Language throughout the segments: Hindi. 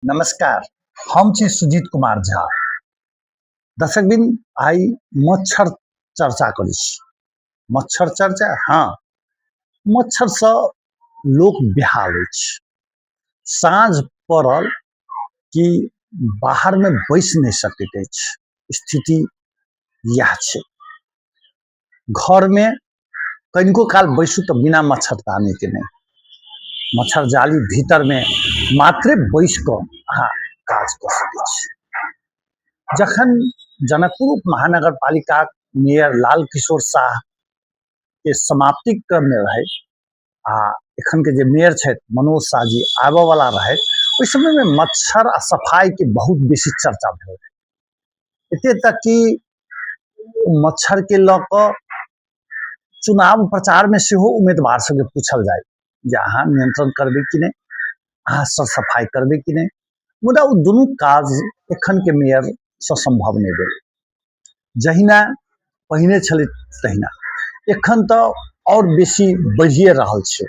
नमस्कार। हम छी सुजीत कुमार झा। दर्शकबिन आई मच्छर चर्चा करै छी। मच्छर चर्चा हाँ, मच्छर से लोक बेहाल अछि। साँझ पड़ल कि बाहर में बैस नहीं सकैत अछि। स्थिति यह छै। घर में कनिको काल बैसू तो बिना मच्छरदानी के नहीं। मच्छर जाली भीतर में मात्रे बैस कऽ अहाँ काज कऽ सकै छी। जखन जनकपुर महानगर पालिका मेयर लाल किशोर शाह के समाप्ति क्रम में रहे आ एखन के जे मेयर छथि मनोज शाह जी आबऽ वाला रहे, उस समय में मच्छर आ सफाई के बहुत बेसी चर्चा भेल रहे। एते तक कि मच्छर के लऽ कऽ चुनाव प्रचार में सेहो उम्मीदवार सबके पूछल जाय जे अहाँ नियंत्रण करबै कि नहीं, अहाँ सर सफाई करबै कि नहीं। मुदा ओ दुनू काज एखन के मेयर से संभव नहीं भेल। जहिना पहिने छलै तहिना एखन तो और बेसी बढ़िए रहल छै।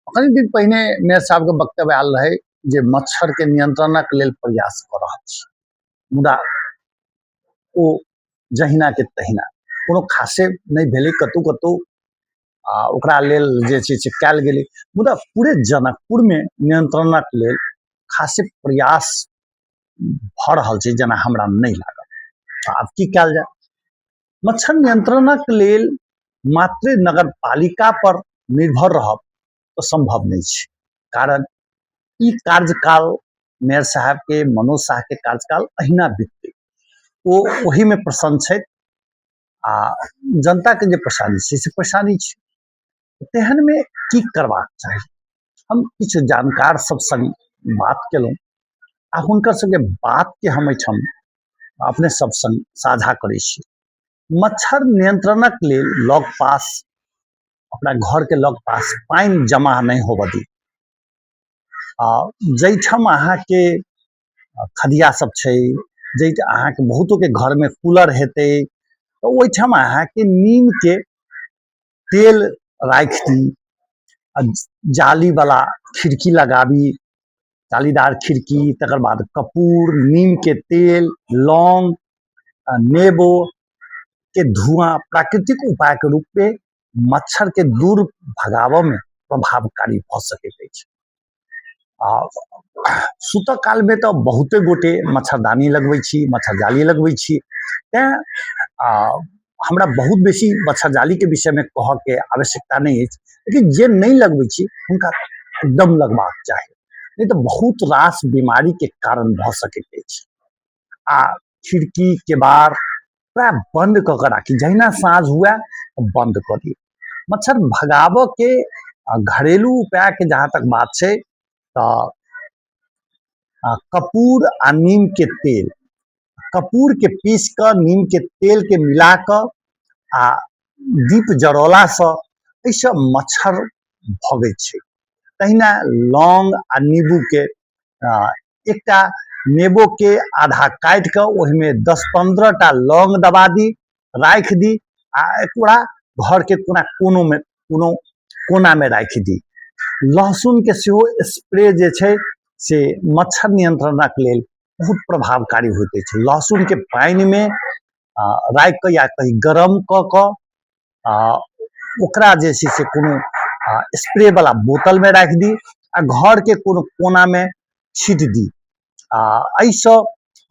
कनि दिन पहिने मेयर साहब के वक्तव्य आयल रहे जे मच्छर के नियंत्रणक लेल प्रयास कऽ रहल छी, मुदा ओ जहिना के तहिना कोनो खासे नहीं भेलै। कतौ कतौ ओकरा लेल जे छै से कयल गेलै, मुदा पूरे जनकपुर में नियंत्रणक लेल खासे प्रयास भऽ रहल छै जेना हमरा नहीं लागल। आब की कयल जाय। मच्छर नियंत्रणक लेल मात्र नगर पालिका पर निर्भर रहब तो संभव नहीं छै। कारण ई कार्यकाल मेयर साहब के, मनोज शाह के कार्यकाल अहिना बीततै। ओ ओही में प्रसन्न छै आ जनता के जे परेशानी छै से परेशानी छै। तेहन में की करबाक चाही। हम किछु जानकार सब संग बात केलहुँ आ हुनकर सबके बात के हम एहिठाम अपने सब संग साझा करै छी। मच्छर नियंत्रणक लेल लग पास, अपना घर के लग पास पानी जमा नहीं होबऽ दी। जैठाम अहाँ के खदिया सब छै, जे अहाँ के बहुतों के घर में कूलर हेतै, तो ओहिठाम अहाँ के नीम के तेल राख दी। जाली वाला खिड़की लगाबी, जालीदार खिड़की, तकर बाद कपूर, नीम के तेल, लौंग, नेबो के धुआं प्राकृतिक उपाय के रूप में मच्छर के दूर भगावऽ में प्रभावकारी भऽ सकैत अछि। सुतऽ काल में तो बहुते गोटे मच्छरदानी लगबै छी, मच्छर जाली लगबै छी। तेँ हमरा बहुत बेसी मच्छर जाली के विषय में कहऽ के आवश्यकता नहीं है, लेकिन जे नहीं लगबै छी हुनका एकदम लगबाक चाही, नहीं तो बहुत रास बीमारी के कारण भऽ सकैत अछि। आ खिड़की केबाड़ प्राय बंद कऽ के राखी, जहिना साँझ हुए बंद कऽ दी। मच्छर भगावऽ के घरेलू उपाय के जहाँ तक बात छै तो कपूर आ नीम के तेल, कपूर के पीस कऽ नीम के तेल के मिला कऽ आ दीप जरौला से एहिसँ मच्छर भगै छै। तहिना लौंग आ नींबू के एकटा नेबो के आधा काट कऽ ओहिमे 10-15 टा लौंग दबा दी, राख दी आ एकरा घर के कोनो कोना में राख दी। लहसुन के सेहो स्प्रे जे छै से मच्छर नियंत्रणक लेल बहुत प्रभावकारी होइत अछि। लहसुन के पानी में राख कऽ या कहीं गरम कऽ कऽ ओकरा जे छै से कोनो स्प्रे वाला बोतल में राख दी आ घर के कोनो कोना में छीट दी। एहिसँ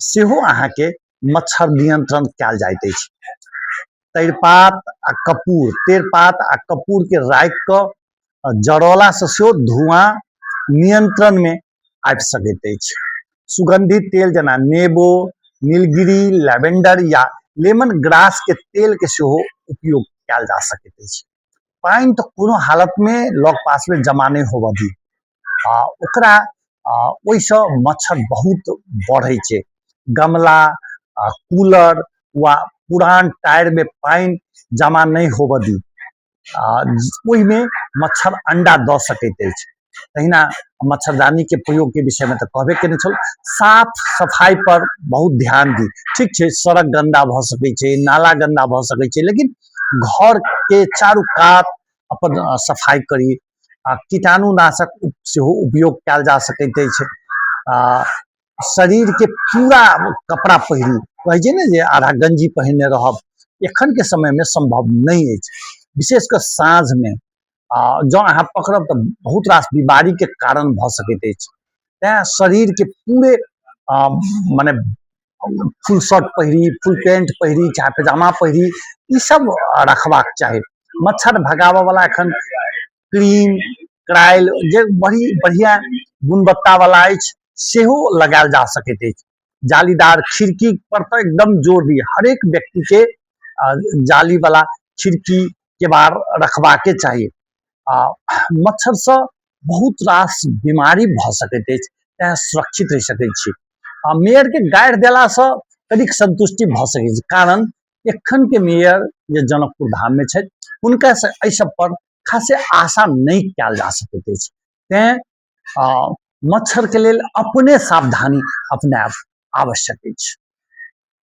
सेहो अहाँ के मच्छर नियंत्रण कयल जाइत अछि। तेरपात आ कपूर, तेरपात आ कपूर के राख कऽ जरौला से सेहो धुआं नियंत्रण में आबि सकैत अछि। सुगंधित तेल जेना नेबो, नीलगिरी, लैवेंडर या लेमन ग्रास के तेल के सेहो उपयोग कयल जा सकैत अछि। पानी तो कोनो हालत में लग पास में जमा नहीं होबऽ दी। ओकरा ओहिसँ मच्छर बहुत बढ़ै छै। गमला, कूलर वा पुरान टायर में पानी जमा नहीं होबऽ दी, ओहिमे मच्छर अंडा दऽ सकैत अछि। तहिना मच्छरदानी के प्रयोग के विषय में तो कहबे केने छल। साफ सफाई पर बहुत ध्यान दी। ठीक छै, सड़क गंदा भऽ सकै छै, नाला गंदा भऽ सकै छै, लेकिन घर के चारू कात अपन सफाई करी। कीटाणुनाशक सेहो उपयोग कयल जा सकैत अछि। शरीर के पूरा कपड़ा पहिरी कहे छै ने जे आधा गंजी पहिरने रहब एखन के समय में संभव नहीं है, विशेषकर साँझ में जँ अहाँ पकड़ब तो बहुत रास बीमारी के कारण भ सकैत अछि। तें शरीर के पूरे माने फुल शर्ट पहिरी, फुल पैंट पहिरी, चाहे पैजामा पहिरी, ई सब रखबाक चाही। मच्छर भगाबऽ वाला एखन क्रीम क्राइल जे बड़ी बढ़िया गुणवत्ता वाला अछि सेहो लगायल जा सकैत अछि। जालीदार खिड़की पर तो एकदम जोर दिए, हर एक व्यक्ति के जाली वाला खिड़की के बाहर रखबाके चाही। मच्छर से बहुत रास बीमारी भ सकैत अछि, तें सुरक्षित रहि सकैत छी। मेयर के गाड़ि देला से कनिक संतुष्टि भ सकैत छै, कारण एखन के मेयर जे जनकपुर धाम में छथि हुनका से एहि सब पर खासे आशा नहीं कयल जा सकैत अछि। तें मच्छर के लेल अपने सावधानी अपनाएब आवश्यक अछि।